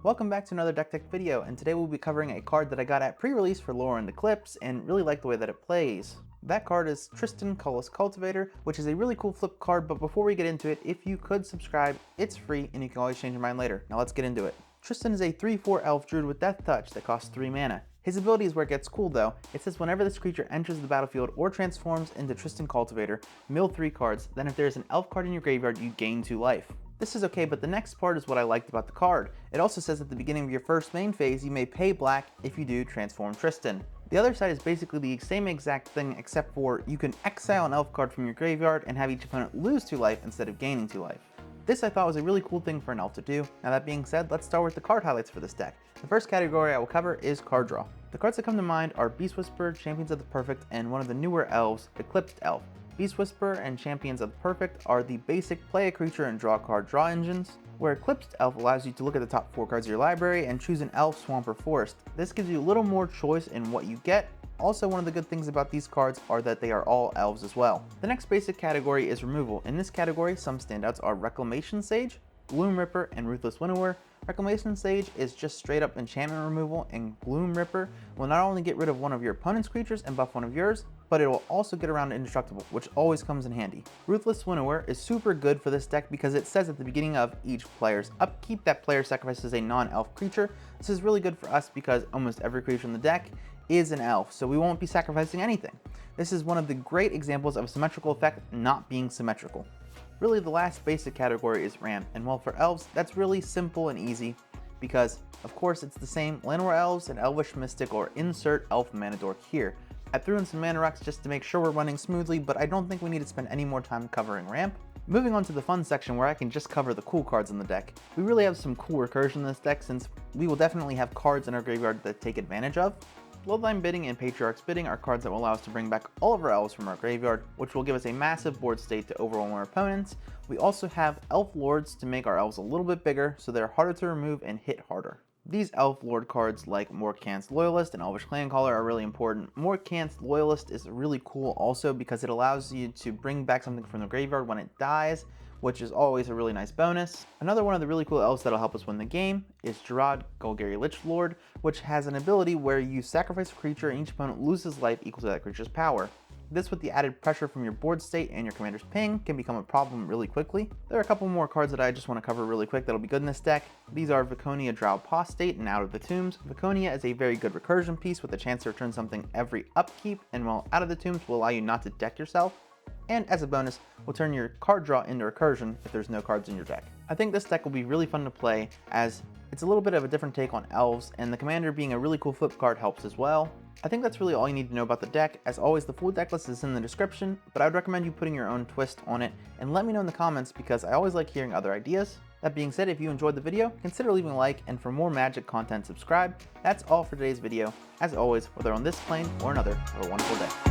Welcome back to another deck tech video, and today we'll be covering a card that I got at pre-release for Lorwyn Eclipse and really like the way that it plays. That card is Trystan Callous Cultivator, which is a really cool flip card, but before we get into it, if you could subscribe, it's free and you can always change your mind later. Now let's get into it. Trystan is a 3/4 elf druid with Death Touch that costs 3 mana. His ability is where it gets cool though. It says whenever this creature enters the battlefield or transforms into Trystan Cultivator, mill 3 cards, then if there is an elf card in your graveyard, you gain 2 life. This is okay, but the next part is what I liked about the card. It also says at the beginning of your first main phase, you may pay black if you do transform Trystan. The other side is basically the same exact thing, except for you can exile an elf card from your graveyard and have each opponent lose 2 life instead of gaining 2 life. This I thought was a really cool thing for an elf to do. Now that being said, let's start with the card highlights for this deck. The first category I will cover is card draw. The cards that come to mind are Beast Whisperer, Champions of the Perfect, and one of the newer elves, Eclipsed Elf. Beast Whisperer and Champions of the Perfect are the basic play a creature and draw a card draw engines, where Eclipsed Elf allows you to look at the top 4 cards of your library and choose an elf, swamp, or forest. This gives you a little more choice in what you get. Also, one of the good things about these cards are that they are all elves as well. The next basic category is removal. In this category, some standouts are Reclamation Sage, Gloom Ripper, and Ruthless Winnower. Reclamation Sage is just straight up enchantment removal, and Gloom Ripper will not only get rid of one of your opponent's creatures and buff one of yours, but it will also get around Indestructible, which always comes in handy. Ruthless Winnower is super good for this deck because it says at the beginning of each player's upkeep that player sacrifices a non-elf creature. This is really good for us because almost every creature in the deck is an elf, so we won't be sacrificing anything. This is one of the great examples of a symmetrical effect not being symmetrical. Really, the last basic category is ramp, and well, for elves, that's really simple and easy because, of course, it's the same Llanowar Elves and Elvish Mystic or insert Elf Mana Dork here. I threw in some mana rocks just to make sure we're running smoothly, but I don't think we need to spend any more time covering ramp. Moving on to the fun section where I can just cover the cool cards in the deck. We really have some cool recursion in this deck since we will definitely have cards in our graveyard that take advantage of. Bloodline Bidding and Patriarch's Bidding are cards that will allow us to bring back all of our elves from our graveyard, which will give us a massive board state to overwhelm our opponents. We also have Elf Lords to make our elves a little bit bigger, so they're harder to remove and hit harder. These Elf Lord cards like Morkant's Loyalist and Elvish Clancaller are really important. Morkant's Loyalist is really cool also because it allows you to bring back something from the graveyard when it dies, which is always a really nice bonus. Another one of the really cool elves that'll help us win the game is Gerard Golgari Lich Lord, which has an ability where you sacrifice a creature and each opponent loses life equal to that creature's power. This, with the added pressure from your board state and your commander's ping, can become a problem really quickly. There are a couple more cards that I just want to cover really quick that'll be good in this deck. These are Viconia Drow Apostate and Out of the Tombs. Viconia is a very good recursion piece with the chance to return something every upkeep, and while Out of the Tombs will allow you not to deck yourself. And as a bonus, will turn your card draw into recursion if there's no cards in your deck. I think this deck will be really fun to play as it's a little bit of a different take on elves, and the commander being a really cool flip card helps as well. I think that's really all you need to know about the deck. As always, the full deck list is in the description, but I would recommend you putting your own twist on it and let me know in the comments because I always like hearing other ideas. That being said, if you enjoyed the video, consider leaving a like, and for more Magic content, subscribe. That's all for today's video. As always, whether on this plane or another, have a wonderful day.